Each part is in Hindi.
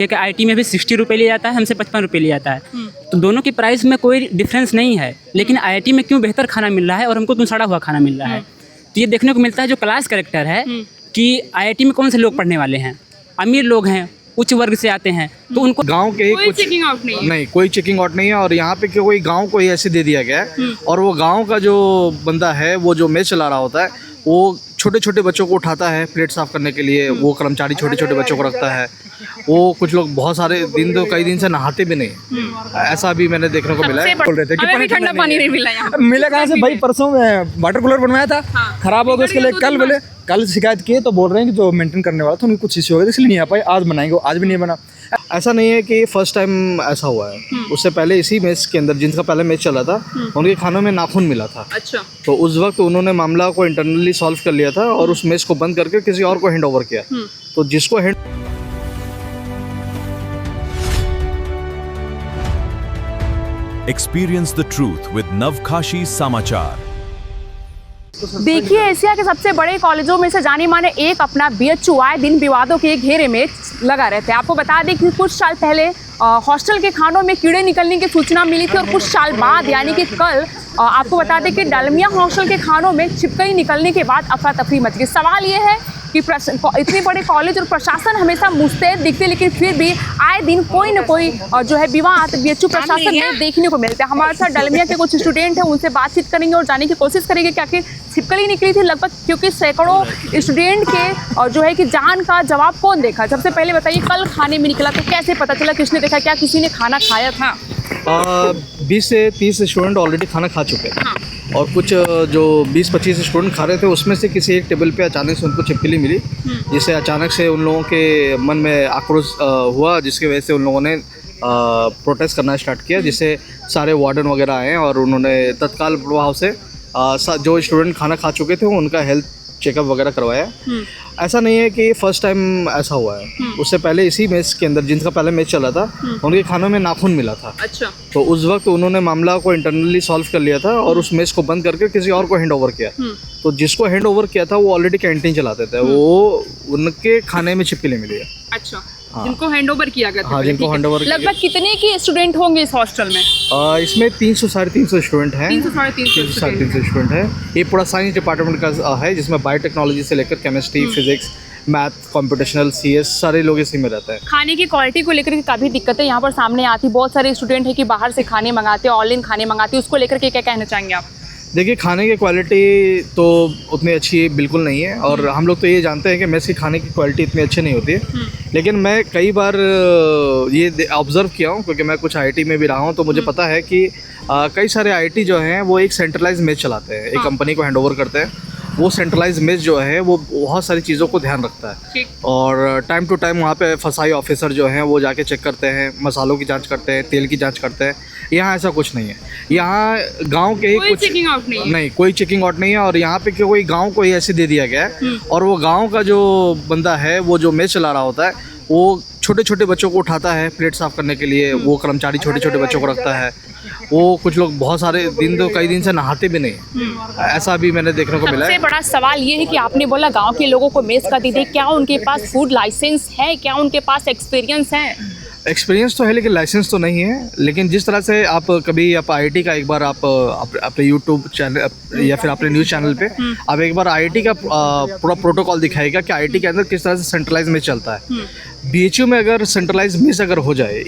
एक आईटी में भी 60 रुपये लिया जाता है, हमसे 55 रुपये लिया जाता है। तो दोनों की प्राइस में कोई डिफरेंस नहीं है, लेकिन आईआईटी में क्यों बेहतर खाना मिल रहा है और हमको क्यों सड़ा हुआ खाना मिल रहा है। तो ये देखने को मिलता है जो क्लास कैरेक्टर है कि आईआईटी में कौन से लोग पढ़ने वाले हैं, अमीर लोग हैं, उच्च वर्ग से आते हैं, तो उनको गांव के ही कोई कुछ चेकिंग आउट नहीं है। कोई चेकिंग आउट नहीं है। और यहाँ पे कोई गांव को ही ऐसे दे दिया गया है और वो गांव का जो बंदा है वो जो मेस चला रहा होता है वो छोटे छोटे बच्चों को उठाता है प्लेट साफ करने के लिए। वो कर्मचारी छोटे छोटे बच्चों को रखता है। वो कुछ लोग बहुत सारे दिन तो कई दिन से नहाते भी नहीं, ऐसा भी मैंने देखने को मिला है। बोल रहे थे कि हमें भी ठंडा पानी नहीं मिला यहाँ। मिला कहाँ से भाई? परसों में वाटर कूलर बनवाया था, खराब हो गया, उसके लिए कल शिकायत की तो बोल रहे हैं कि जो मेंटेन करने वाला था उनको कुछ इश्यू हो गया इसलिए नहीं आ पाए। आज बनाएंगे, आज भी नहीं बना। ऐसा नहीं है कि फर्स्ट टाइम ऐसा हुआ है, उससे पहले इसी मेस के अंदर जिनका पहले मेस चला था उनके खानों में नाखून मिला था। अच्छा। तो उस वक्त उन्होंने मामला को इंटरनली सॉल्व कर लिया था और उस मेस को बंद करके किसी और को हैंड ओवर किया। तो जिसको hand Experience the truth with Navkashi Samachar. देखिए, एशिया के सबसे बड़े कॉलेजों में से जाने माने एक अपना बीएचयू आए दिन विवादों के घेरे में लगा रहते हैं। आपको बता दें कि कुछ साल पहले हॉस्टल के खानों में कीड़े निकलने की सूचना मिली थी और कुछ साल बाद यानी कि कल आपको बता दें कि डालमिया हॉस्टल के खानों में छिपकली निकलने के बाद अफरा तफरी मच गई। सवाल ये है कि इतने बड़े कॉलेज और प्रशासन हमेशा मुस्तैद दिखते, लेकिन फिर भी आए दिन कोई ना कोई जो है विवाद बीएचयू प्रशासन में देखने को मिलता है। हमारे साथ डालमिया के कुछ स्टूडेंट हैं, उनसे बातचीत करेंगे और जानने की कोशिश करेंगे कि आखिर छिपकली निकली थी लगभग, क्योंकि सैकड़ों स्टूडेंट के जो है कि जान का जवाब कौन देखा। सबसे पहले बताइए, कल खाने में निकला तो कैसे पता चला, किसने देखा, क्या किसी ने खाना खाया था? 20 से 30 स्टूडेंट ऑलरेडी खाना खा चुके हैं और कुछ जो 20-25 स्टूडेंट खा रहे थे उसमें से किसी एक टेबल पे अचानक से उनको छिपकली मिली, जिससे अचानक से उन लोगों के मन में आक्रोश हुआ, जिसकी वजह से उन लोगों ने प्रोटेस्ट करना स्टार्ट किया, जिससे सारे वार्डन वगैरह आए और उन्होंने तत्काल प्रभाव से जो स्टूडेंट खाना खा चुके थे उनका हेल्थ चेकअप वगैरह करवाया। ऐसा नहीं है कि फर्स्ट टाइम ऐसा हुआ है, उससे पहले इसी मेस के अंदर जिनका पहले मेस चला था उनके खानों में नाखून मिला था। अच्छा। तो उस वक्त उन्होंने मामला को इंटरनली सॉल्व कर लिया था और उस मेस को बंद करके किसी और को हैंड ओवर किया। तो जिसको हैंड ओवर किया था वो ऑलरेडी कैंटीन चलाते थे, वो उनके खाने में छिपकली मिली है। अच्छा। जिनको हैंड ओवर किया गया था। हाँ, जिनको हैंड ओवर। लगभग कितने की स्टूडेंट होंगे इस हॉस्टल में? इसमें 300-350 स्टूडेंट हैं। 300-350 स्टूडेंट हैं। ये पूरा साइंस डिपार्टमेंट का है, जिसमें बायोटेक्नोलॉजी से लेकर chemistry, physics, math, computational, CS सारे लोग इसी में रहते हैं। खाने की क्वालिटी को लेकर काफ़ी दिक्कतें यहाँ पर सामने आती, बहुत सारे स्टूडेंट हैं कि बाहर से खाने मंगाते हैं, ऑनलाइन खाने मंगाते हैं, उसको लेकर के क्या कहना चाहेंगे आप? देखिए, खाने की क्वालिटी तो उतनी अच्छी बिल्कुल नहीं है और हम लोग तो ये जानते हैं कि मेस की खाने की क्वालिटी इतनी अच्छी नहीं होती है। लेकिन मैं कई बार ये ऑब्ज़र्व किया हूँ, क्योंकि मैं कुछ आईटी में भी रहा हूँ, तो मुझे पता है कि कई सारे आईटी जो हैं वो एक सेंट्रलाइज मेस चलाते हैं, एक कंपनी को हैंडओवर करते हैं। वो सेंट्रलाइज मेस जो है वो बहुत सारी चीज़ों को ध्यान रखता है और टाइम टू टाइम वहाँ पे फसाई ऑफिसर जो हैं वो जाके चेक करते हैं, मसालों की जांच करते हैं, तेल की जांच करते हैं। यहाँ ऐसा कुछ नहीं है। यहाँ गांव के ही कोई कुछ चेकिंग आउट नहीं, कोई चेकिंग आउट नहीं है। और यहाँ पे कोई गांव को ही ऐसे दे दिया गया है और वो गांव का जो बंदा है वो जो मेस चला रहा होता है वो छोटे छोटे बच्चों को उठाता है प्लेट साफ करने के लिए। वो कर्मचारी छोटे छोटे बच्चों को रखता है। वो कुछ लोग बहुत सारे दिन तो कई दिन से नहाते भी नहीं, ऐसा भी मैंने देखने को मिला है। सबसे बड़ा सवाल ये है कि आपने बोला गांव के लोगों को मेस का दीजिए, क्या उनके पास फूड लाइसेंस है, क्या उनके पास एक्सपीरियंस है? एक्सपीरियंस तो है लेकिन लाइसेंस तो नहीं है। लेकिन जिस तरह से आप कभी आप आईआईटी का एक बार आप अपने यूट्यूब चैनल या फिर अपने न्यूज़ चैनल पे आप एक बार आईआईटी का पूरा प्रोटोकॉल दिखाएगा कि आईआईटी के अंदर किस तरह से सेंट्रलाइज मेस चलता है। बीएचयू में अगर सेंट्रलाइज मेस अगर हो जाए,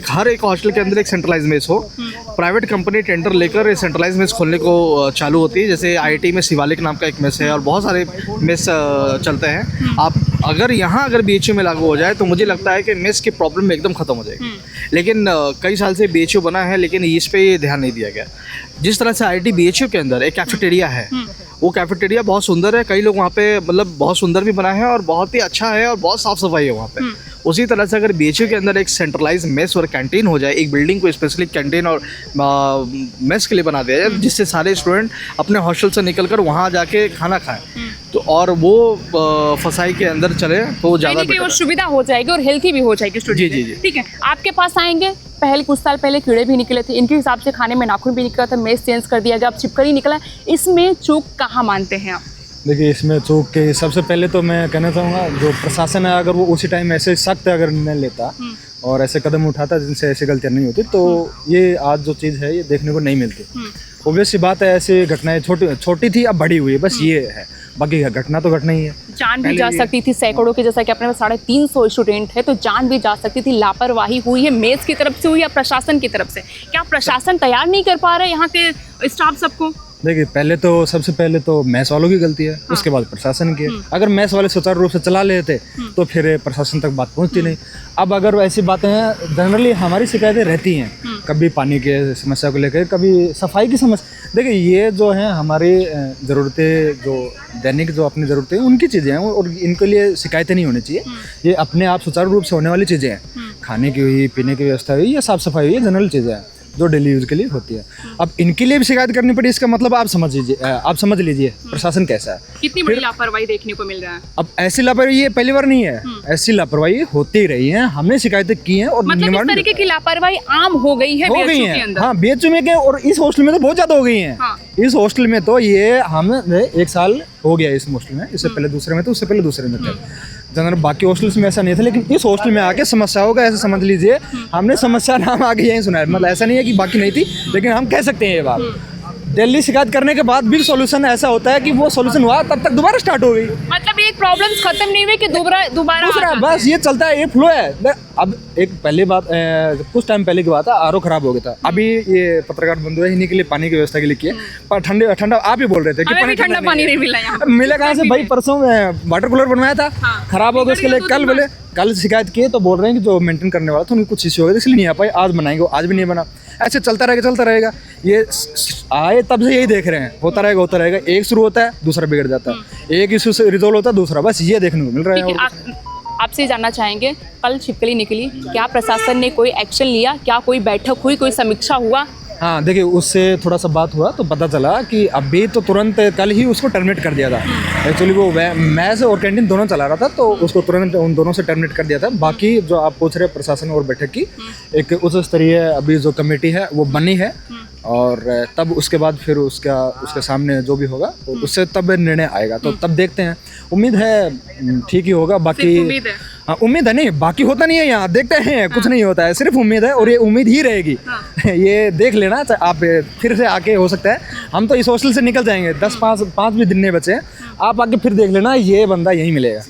हर एक हॉस्टल के अंदर एक सेंट्रलाइज मेस हो, प्राइवेट कंपनी टेंडर लेकर सेंट्रलाइज मेस खोलने को चालू होती है। जैसे आईआईटी में शिवालिक नाम का एक मेस है और बहुत सारे मेस चलते हैं। आप अगर बीएचयू में लागू हो जाए तो मुझे लगता है कि मेस की प्रॉब्लम एकदम खत्म हो जाएगी। लेकिन कई साल से बीएचयू बना है लेकिन इस पे ये ध्यान नहीं दिया गया। जिस तरह से आईआईटी बीएचयू के अंदर एक कैफेटेरिया है, वो कैफेटेरिया बहुत सुंदर है, कई लोग वहाँ पे मतलब बहुत सुंदर भी बना है और बहुत ही अच्छा है और बहुत साफ़ सफाई है वहाँ पे। उसी तरह से अगर बीएचयू के अंदर एक सेंट्रलाइज मेस और कैंटीन हो जाए, एक बिल्डिंग को स्पेशली कैंटीन और मेस के लिए बना दिया जाए, जिससे सारे स्टूडेंट अपने हॉस्टल से निकलकर वहाँ जाके खाना खाएं तो और वो फसाई के अंदर चले तो ज़्यादा बेटर, सुविधा हो जाएगी और हेल्थी भी हो जाएगी स्टूडेंट। जी। ठीक है, आपके पास आएंगे, पहले कुछ साल पहले कीड़े भी निकले थे, इनके हिसाब से खाने में नाखून भी निकला था, मेस चेंज कर दिया गया, अब छिपकली निकला, इसमें चूक कहाँ मानते हैं आप? देखिए इसमें चूक के सबसे पहले तो मैं कहना चाहूँगा जो प्रशासन है अगर वो उसी टाइम ऐसे सख्त अगर निर्णय लेता और ऐसे कदम उठाता जिनसे ऐसी गलतियाँ नहीं होती तो ये आज जो चीज़ है ये देखने को नहीं मिलती। ऑब्वियस सी बात है ऐसी घटनाएं छोटी थी अब बड़ी हुई है बस ये है, बाकी घटना तो घटना ही है। जान भी जा सकती थी सैकड़ों के, जैसा कि अपने पास 350 स्टूडेंट है तो जान भी जा सकती थी। लापरवाही हुई है मेस की तरफ से हुई या प्रशासन की तरफ से? क्या प्रशासन तैयार नहीं कर पा रहे यहाँ के स्टाफ सबको? देखिए पहले तो सबसे पहले तो मैस वालों की गलती है, उसके बाद प्रशासन की है। अगर मैस वाले सुचारू रूप से चला लेते तो फिर प्रशासन तक बात पहुंचती नहीं। अब अगर ऐसी बातें हैं जनरली हमारी शिकायतें रहती हैं, कभी पानी के समस्या को लेकर, कभी सफाई की समस्या। देखिए ये जो है हमारी ज़रूरतें जो दैनिक जो अपनी ज़रूरतें हैं उनकी चीज़ें हैं और इनके लिए शिकायतें नहीं होनी चाहिए। ये अपने आप सुचारू रूप से होने वाली चीज़ें हैं, खाने की हुई, पीने की व्यवस्था हुई या साफ़ सफाई हुई, ये जनरल चीज़ें हैं जो डेली यूज़ के लिए होती है। अब इनके लिए भी शिकायत करनी पड़ी इसका मतलब आप समझ लीजिए प्रशासन कैसा है। कितनी बड़ी लापरवाही देखने को मिल रहा है। अब ऐसी लापरवाही ये पहली बार नहीं है, ऐसी लापरवाही होती रही है, हमने शिकायतें की हैं और मतलब इस तरीके की लापरवाही आम हो गई है BHU के अंदर। हाँ BHU में और इस हॉस्टल में तो बहुत ज्यादा हो गई हैं। हाँ। इस हॉस्टल में तो ये हमने 1 साल हो गया इस हॉस्टल में, इससे पहले दूसरे में थे, उससे पहले दूसरे में थे। जनरल बाकी हॉस्टल्स में ऐसा नहीं था लेकिन इस हॉस्टल में आके समस्या होगा ऐसे समझ लीजिए। हमने समस्या नाम आगे यही सुना है, मतलब ऐसा नहीं है कि बाकी नहीं थी लेकिन हम कह सकते हैं ये बात। दिल्ली शिकायत करने के बाद भी सॉल्यूशन ऐसा होता है कि वो सॉल्यूशन हुआ तब तक दोबारा स्टार्ट हो गई। मतलब एक प्रॉब्लम खत्म नहीं हुई कि दोबारा दूसरा बस ये चलता है, ये फ्लो है। अब एक पहले बात कुछ टाइम पहले की बात है, आरओ खराब हो गया था। अभी ये पत्रकार बंधु है इन्हीं के लिए पानी की व्यवस्था के लिए किए, पर ठंडा आप ही बोल रहे थे कि ठंडा पानी नहीं मिला यहाँ। मिला कहाँ से भाई? परसों वाटर कूलर बनवाया था, खराब हो गया, उसके लिए कल शिकायत किए तो बोल रहे हैं कि जो मेंटेन करने वाला था उनकी कुछ इश्यू हो गया इसलिए नहीं आ पाए, आज बनाएंगे, आज भी नहीं बना। ऐसे चलता रहेगा। ये आए तब से यही देख रहे हैं, होता रहेगा। एक शुरू होता है दूसरा बिगड़ जाता है, एक इशू से रिजोल्व होता है दूसरा, बस ये देखने को मिल रहा है। आपसे जानना चाहेंगे कल छिपकली निकली, क्या प्रशासन ने कोई एक्शन लिया? क्या कोई बैठक हुई, कोई समीक्षा हुआ? हाँ देखिए उससे थोड़ा सा बात हुआ तो पता चला कि अभी तो तुरंत कल ही उसको टर्मिनेट कर दिया था। एक्चुअली वो मैस और कैंटीन दोनों चला रहा था तो उसको तुरंत उन दोनों से टर्मिनेट कर दिया था। बाकी जो आप पूछ रहे प्रशासन और बैठक की, एक उच्च स्तरीय अभी जो कमेटी है वो बनी है और तब उसके बाद फिर उसके सामने जो भी होगा तो उससे तब निर्णय आएगा, तो तब देखते हैं। उम्मीद है ठीक ही होगा। बाकी हाँ उम्मीद है, नहीं बाकी होता नहीं है यहाँ, देखते हैं कुछ नहीं होता है, सिर्फ उम्मीद है और ये उम्मीद ही रहेगी। ये देख लेना आप फिर से आके, हो सकता है हम तो इस हॉस्टल से निकल जाएंगे, 10-5 भी दिन नहीं बचे हैं, आप आके फिर देख लेना ये बंदा यहीं मिलेगा।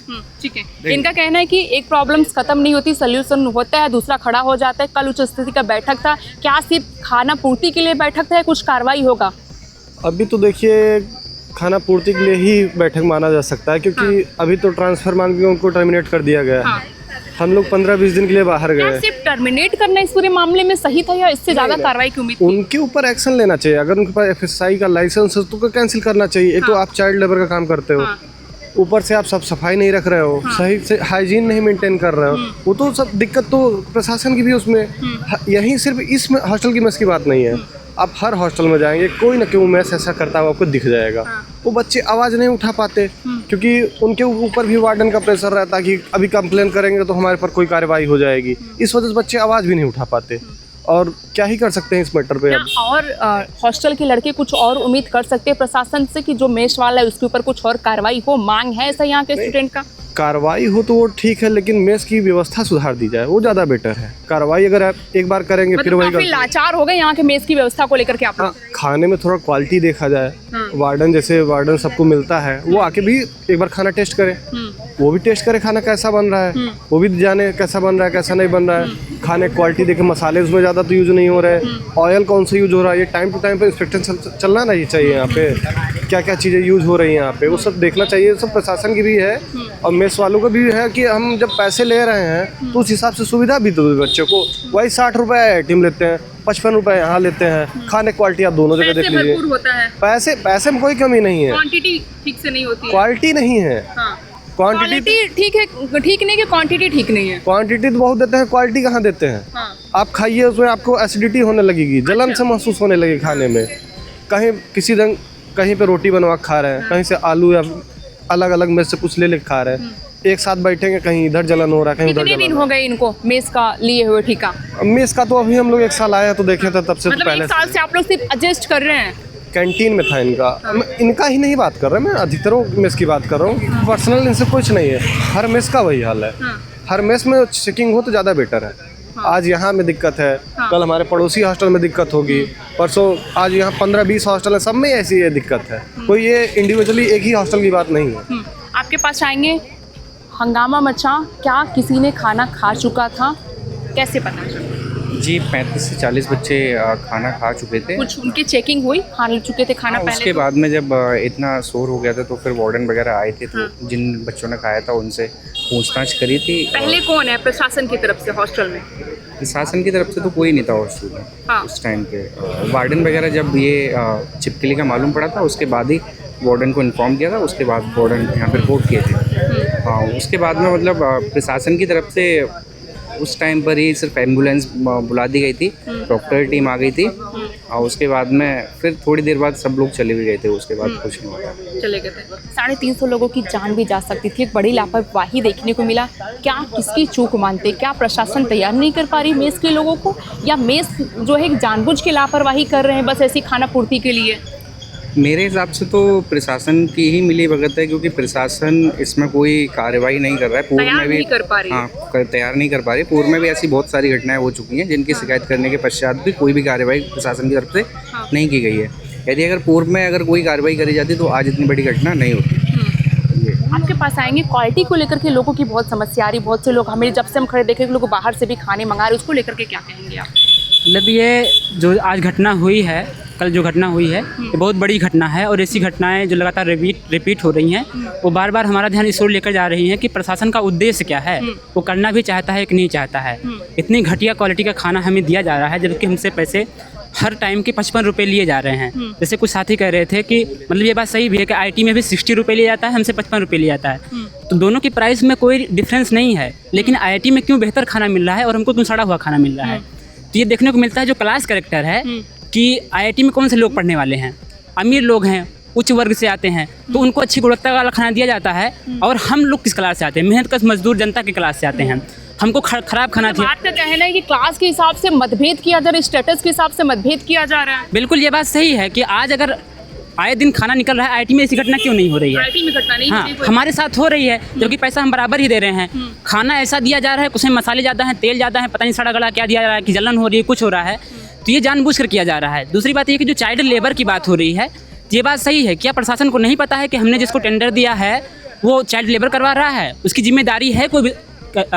ठीक है। इनका कहना है कि एक प्रॉब्लम खत्म नहीं होती, सोल्यूशन होता है, दूसरा खड़ा हो जाता है। कल उच्च स्थिति का बैठक था, क्या सिर्फ खाना पूर्ति के लिए बैठक था या कुछ कार्रवाई होगा? अभी तो देखिए खाना पूर्ति के लिए ही बैठक माना जा सकता है क्योंकि अभी तो ट्रांसफर मांग के उनको टर्मिनेट कर दिया गया है। हम लोग 15-20 दिन के लिए बाहर गए। सिर्फ टर्मिनेट करना इस पूरे मामले में सही था या इससे ज्यादा कार्रवाई की उम्मीद? उनके ऊपर एक्शन लेना चाहिए। अगर उनके पास FSI का लाइसेंस है तो कैंसिल करना चाहिए। एक तो आप चाइल्ड लेबर का काम करते हो, ऊपर से आप सब सफाई नहीं रख रहे हो, सही से हाइजीन नहीं मेंटेन कर रहे हो, वो तो सब दिक्कत तो प्रशासन की भी उसमें। यही सिर्फ इस हॉस्टल की मेस की बात नहीं है, आप हर हॉस्टल में जाएंगे कोई ना कोई मेस ऐसा करता हुआ आपको दिख जाएगा। वो बच्चे आवाज़ नहीं उठा पाते क्योंकि उनके ऊपर भी वार्डन का प्रेशर रहता है कि अभी कंप्लेन करेंगे तो हमारे पर कोई कार्रवाई हो जाएगी। इस वजह से बच्चे आवाज़ भी नहीं उठा पाते और क्या ही कर सकते हैं इस मैटर पे। अब और हॉस्टल के लड़के कुछ और उम्मीद कर सकते हैं प्रशासन से कि जो मेस वाला है उसके ऊपर कुछ और कार्रवाई हो, मांग है ऐसा यहाँ के स्टूडेंट का? कार्रवाई हो तो वो ठीक है लेकिन मेस की व्यवस्था सुधार दी जाए, वो ज़्यादा बेटर है। कार्रवाई अगर आप एक बार करेंगे फिर वही काफी लाचार हो गए यहाँ के मेस की व्यवस्था को लेकर के आप? हाँ, खाने में थोड़ा क्वालिटी देखा जाए। वार्डन सबको मिलता है, वो आके भी एक बार खाना टेस्ट करे, वो भी टेस्ट करे खाना कैसा बन रहा है, वो भी जाने कैसा बन रहा है कैसा नहीं बन रहा है। खाने क्वालिटी देखे, मसाले उसमें ज़्यादा तो यूज नहीं हो रहे, ऑयल कौन सा यूज हो रहा है, ये टाइम टू टाइम पे इंस्पेक्शन चलना नहीं चाहिए। यहाँ पे क्या क्या चीज़ें यूज हो रही हैं यहाँ पे वो सब देखना चाहिए। सब प्रशासन की भी है और मेस वालों का भी है कि हम जब पैसे ले रहे हैं तो उस हिसाब से सुविधा भी दो बच्चों को। वही 60 रुपये आइटम लेते हैं, 55 रुपये यहाँ लेते हैं। खाने क्वालिटी आप दोनों जगह देख लीजिए, पैसे में कोई कमी नहीं है, क्वांटिटी ठीक से नहीं होती, क्वालिटी नहीं है। क्वांटिटी ठीक है, ठीक नहीं कि क्वांटिटी ठीक नहीं है? क्वांटिटी तो बहुत देते हैं, क्वालिटी कहाँ देते हैं? आप खाइए उसमें आपको एसिडिटी होने लगेगी, जलन से महसूस होने लगेगी खाने में। कहीं पे रोटी बनवा खा रहे हैं, कहीं से आलू या अलग अलग मेस से कुछ ले खा रहे हैं, एक साथ बैठेंगे कहीं इधर जलन हो रहा है कहीं उधर। कितने दिन हो गए इनको मेस का लिए हुए ठेका? मेस का तो अभी हम लोग 1 साल आए हैं तो देखे थे तब से। मतलब तो पहले 1 साल से आप लोग सिर्फ एडजस्ट कर रहे हैं? कैंटीन में था इनका। मैं इनका ही नहीं बात कर रहा, मैं अधिकतरों मेस की बात कर रहा हूँ। पर्सनल इनसे कुछ नहीं है, हर मेस का वही हाल है। हर मेस में चेकिंग हो तो ज़्यादा बेटर है। आज यहाँ में दिक्कत है, कल हमारे पड़ोसी हॉस्टल में दिक्कत होगी, परसों आज यहाँ 15-20 हॉस्टल है, सब में ऐसी ये दिक्कत है। कोई ये इंडिविजुअली एक ही हॉस्टल की बात नहीं है। आपके पास आएंगे, हंगामा मचा, क्या किसी ने खाना खा चुका था, कैसे पता चला? जी 35 से 40 बच्चे खाना खा चुके थे। कुछ उनकी चेकिंग हुई, खा चुके थे खाना पहले? उसके बाद में जब इतना शोर हो गया था तो फिर वार्डन वगैरह आए थे, तो जिन बच्चों ने खाया था उनसे पूछताछ करी थी। पहले कौन है प्रशासन की तरफ से हॉस्टल में? प्रशासन की तरफ से तो कोई नहीं था हॉस्टल में उस टाइम पे। वार्डन वगैरह जब ये छिपकली का मालूम पड़ा था उसके बाद ही वार्डन को इन्फॉर्म किया था, उसके बाद वार्डन यहाँ पर रिपोर्ट किए थे। हाँ, उसके बाद में मतलब प्रशासन की तरफ से उस टाइम पर ही सिर्फ एम्बुलेंस बुला दी गई थी, डॉक्टर टीम आ गई थी, और उसके बाद में फिर थोड़ी देर बाद सब लोग चले भी गए थे। उसके बाद कुछ नहीं हुआ, चले गए थे। 350 लोगों की जान भी जा सकती थी, एक बड़ी लापरवाही देखने को मिला। क्या किसकी चूक मानते? क्या प्रशासन तैयार नहीं कर पा रही मेस के लोगों को, या मेस जो है जानबूझ के लापरवाही कर रहे हैं बस ऐसी खाना पूर्ति के लिए? मेरे हिसाब से तो प्रशासन की ही मिली भगत है, क्योंकि प्रशासन इसमें कोई कार्रवाई नहीं कर रहा है। पूर्व में भी नहीं कर पा रही। हाँ, तैयार नहीं कर पा रही। पूर्व में भी ऐसी बहुत सारी घटनाएं हो चुकी हैं जिनकी शिकायत करने के पश्चात भी कोई भी कार्रवाई प्रशासन की तरफ से नहीं की गई है। यदि अगर पूर्व में अगर कोई कार्रवाई करी जाती तो आज इतनी बड़ी घटना नहीं होती। आपके पास आएंगे, क्वालिटी को लेकर के लोगों की बहुत समस्या आ रही। बहुत से लोग, हमें जब से हम खड़े देखे लोग बाहर से भी खाने मंगा रहे, उसको लेकर के क्या कहेंगे आप? मतलब ये जो आज घटना हुई है, कल जो घटना हुई है, ये बहुत बड़ी घटना है, और ऐसी घटनाएं जो लगातार रिपीट हो रही हैं वो बार बार हमारा ध्यान इस ओर लेकर जा रही हैं कि प्रशासन का उद्देश्य क्या है, वो करना भी चाहता है कि नहीं चाहता है। इतनी घटिया क्वालिटी का खाना हमें दिया जा रहा है, जबकि हमसे पैसे हर टाइम के 55 रुपये लिए जा रहे हैं। जैसे कुछ साथी कह रहे थे कि मतलब ये बात सही भी है कि IT में भी 60 रुपये लिया जाता है, हमसे 55 रुपये लिया जाता है, तो दोनों की प्राइस में कोई डिफरेंस नहीं है। लेकिन IIT में क्यों बेहतर खाना मिल रहा है और हमको क्यों सड़ा हुआ खाना मिल रहा है? तो ये देखने को मिलता है जो क्लास कैरेक्टर है कि IIT में कौन से लोग पढ़ने वाले हैं, अमीर लोग हैं, उच्च वर्ग से आते हैं, तो उनको अच्छी गुणवत्ता वाला खाना दिया जाता है। और हम लोग किस क्लास से आते हैं? मेहनत कश मजदूर जनता की क्लास से आते हैं, हमको खराब खाना चाहिए। बात का कहना है कि क्लास के हिसाब से मतभेद किया जा रहा है, स्टेटस के हिसाब से मतभेद किया जा रहा है। बिल्कुल ये बात सही है कि आज अगर आए दिन खाना निकल रहा है, IIT में ऐसी घटना क्यों नहीं हो रही है? IT में घटना नहीं हो रही हाँ, हमारे साथ हो रही है, जबकि पैसा हम बराबर ही दे रहे हैं। खाना ऐसा दिया जा रहा है, उसमें मसाले ज़्यादा हैं, तेल ज़्यादा है, पता नहीं सड़ा गला क्या दिया जा रहा है, कि जलन हो रही है, कुछ हो रहा है, तो ये जानबूझ कर किया जा रहा है। दूसरी बात ये कि जो चाइल्ड लेबर की बात हो रही है, ये बात सही है। क्या प्रशासन को नहीं पता है कि हमने जिसको टेंडर दिया है वो चाइल्ड लेबर करवा रहा है? उसकी जिम्मेदारी है कोई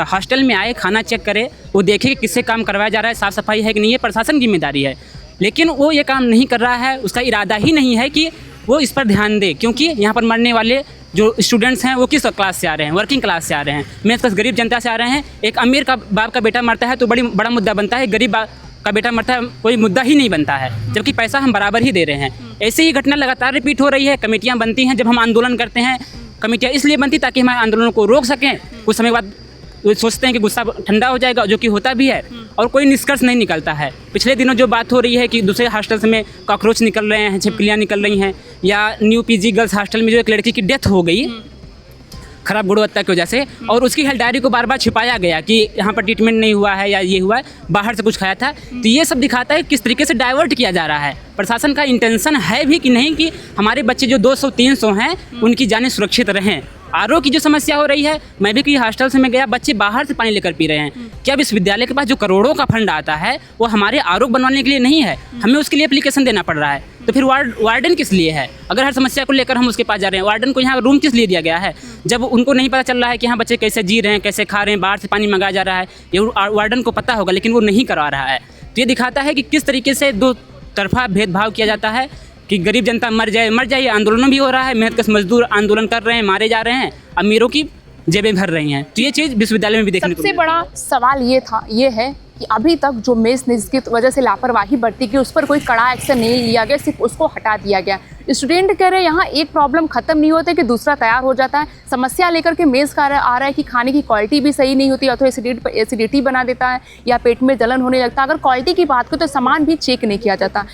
हॉस्टल में आए, खाना चेक करे, वो देखे कि किससे काम करवाया जा रहा है, साफ़ सफाई है कि नहीं, है प्रशासन की जिम्मेदारी है। लेकिन वो ये काम नहीं कर रहा है, उसका इरादा ही नहीं है कि वो इस पर ध्यान दे, क्योंकि यहाँ पर मरने वाले जो स्टूडेंट्स हैं वो किस क्लास से आ रहे हैं? वर्किंग क्लास से आ रहे हैं, मेरे पास गरीब जनता से आ रहे हैं। एक अमीर का बाप का बेटा मरता है तो बड़ा मुद्दा बनता है, गरीब का बेटा मरता है कोई मुद्दा ही नहीं बनता है, जबकि पैसा हम बराबर ही दे रहे हैं। ऐसे ही घटना लगातार रिपीट हो रही है। कमेटियाँ बनती हैं, जब हम आंदोलन करते हैं, कमेटियाँ इसलिए बनती ताकि हमारे आंदोलन को रोक सकें। कुछ समय बाद सोचते हैं कि गुस्सा ठंडा हो जाएगा, जो कि होता भी है, और कोई निष्कर्ष नहीं निकलता है। पिछले दिनों जो बात हो रही है कि दूसरे हॉस्टल्स में कॉकरोच निकल रहे हैं, छिपकलियाँ निकल रही हैं, या न्यू PG गर्ल्स हॉस्टल में जो एक लड़की की डेथ हो गई खराब गुणवत्ता की वजह से, और उसकी हेल्थ डायरी को बार बार छिपाया गया कि यहाँ पर ट्रीटमेंट नहीं हुआ है या ये हुआ है, बाहर से कुछ खाया था। तो ये सब दिखाता है किस तरीके से डाइवर्ट किया जा रहा है। प्रशासन का इंटेंशन है भी कि नहीं कि हमारे बच्चे जो 200-300 हैं उनकी जानें सुरक्षित रहें। RO की जो समस्या हो रही है, मैं भी कई हॉस्टल्स में गया, बच्चे बाहर से पानी लेकर पी रहे हैं। क्या विश्वविद्यालय के पास जो करोड़ों का फंड आता है वो हमारे RO बनवाने के लिए नहीं है? हमें उसके लिए एप्लीकेशन देना पड़ रहा है, तो फिर वार्डन किस लिए है? अगर हर समस्या को लेकर हम उसके पास जा रहे हैं, वार्डन को यहाँ रूम किस लिए दिया गया है? जब उनको नहीं पता चल रहा है कि यहाँ बच्चे कैसे जी रहे हैं, कैसे खा रहे हैं, बाहर से पानी मंगाया जा रहा है, ये वार्डन को पता होगा, लेकिन वो नहीं करवा रहा है। तो ये दिखाता है कि किस तरीके से दो तरफा भेदभाव किया जाता है कि गरीब जनता मर जाए। आंदोलन भी हो रहा है, मेहनत कश मजदूर आंदोलन कर रहे हैं, मारे जा रहे हैं, अमीरों की जेबें भर रही हैं। तो ये चीज़ विश्वविद्यालय में भी देखने को सबसे बड़ा सवाल ये है कि अभी तक जो मेस ने जिसकी वजह से लापरवाही बढ़ती की, उस पर कोई कड़ा एक्शन नहीं लिया गया, सिर्फ उसको हटा दिया गया। स्टूडेंट कह रहे हैं यहाँ एक प्रॉब्लम खत्म नहीं होते कि दूसरा तैयार हो जाता है। समस्या लेकर के मेस का आ रहा है कि खाने की क्वालिटी भी सही नहीं होती, या तो एसिडिटी बना देता है या पेट में जलन होने लगता है। अगर क्वालिटी की बात करें तो सामान भी चेक नहीं किया जाता।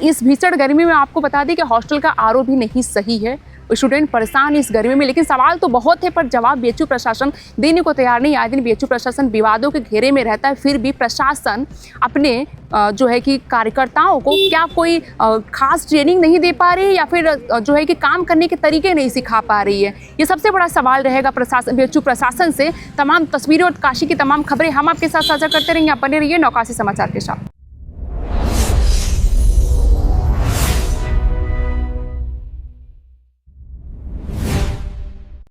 इस भीषण गर्मी में आपको बता दें कि हॉस्टल का RO भी नहीं सही है, स्टूडेंट परेशान इस गर्मी में। लेकिन सवाल तो बहुत है पर जवाब बीएचयू प्रशासन देने को तैयार नहीं। आए दिन बीएचयू प्रशासन विवादों के घेरे में रहता है, फिर भी प्रशासन अपने जो है कि कार्यकर्ताओं को क्या कोई खास ट्रेनिंग नहीं दे पा रही है या फिर जो है कि काम करने के तरीके नहीं सिखा पा रही है। ये सबसे बड़ा सवाल रहेगा प्रशासन, बीएचयू प्रशासन से। तमाम तस्वीरें और काशी की तमाम खबरें हम आपके साथ साझा करते रहेंगे। आप बने रहिए नवकाशी समाचार के साथ।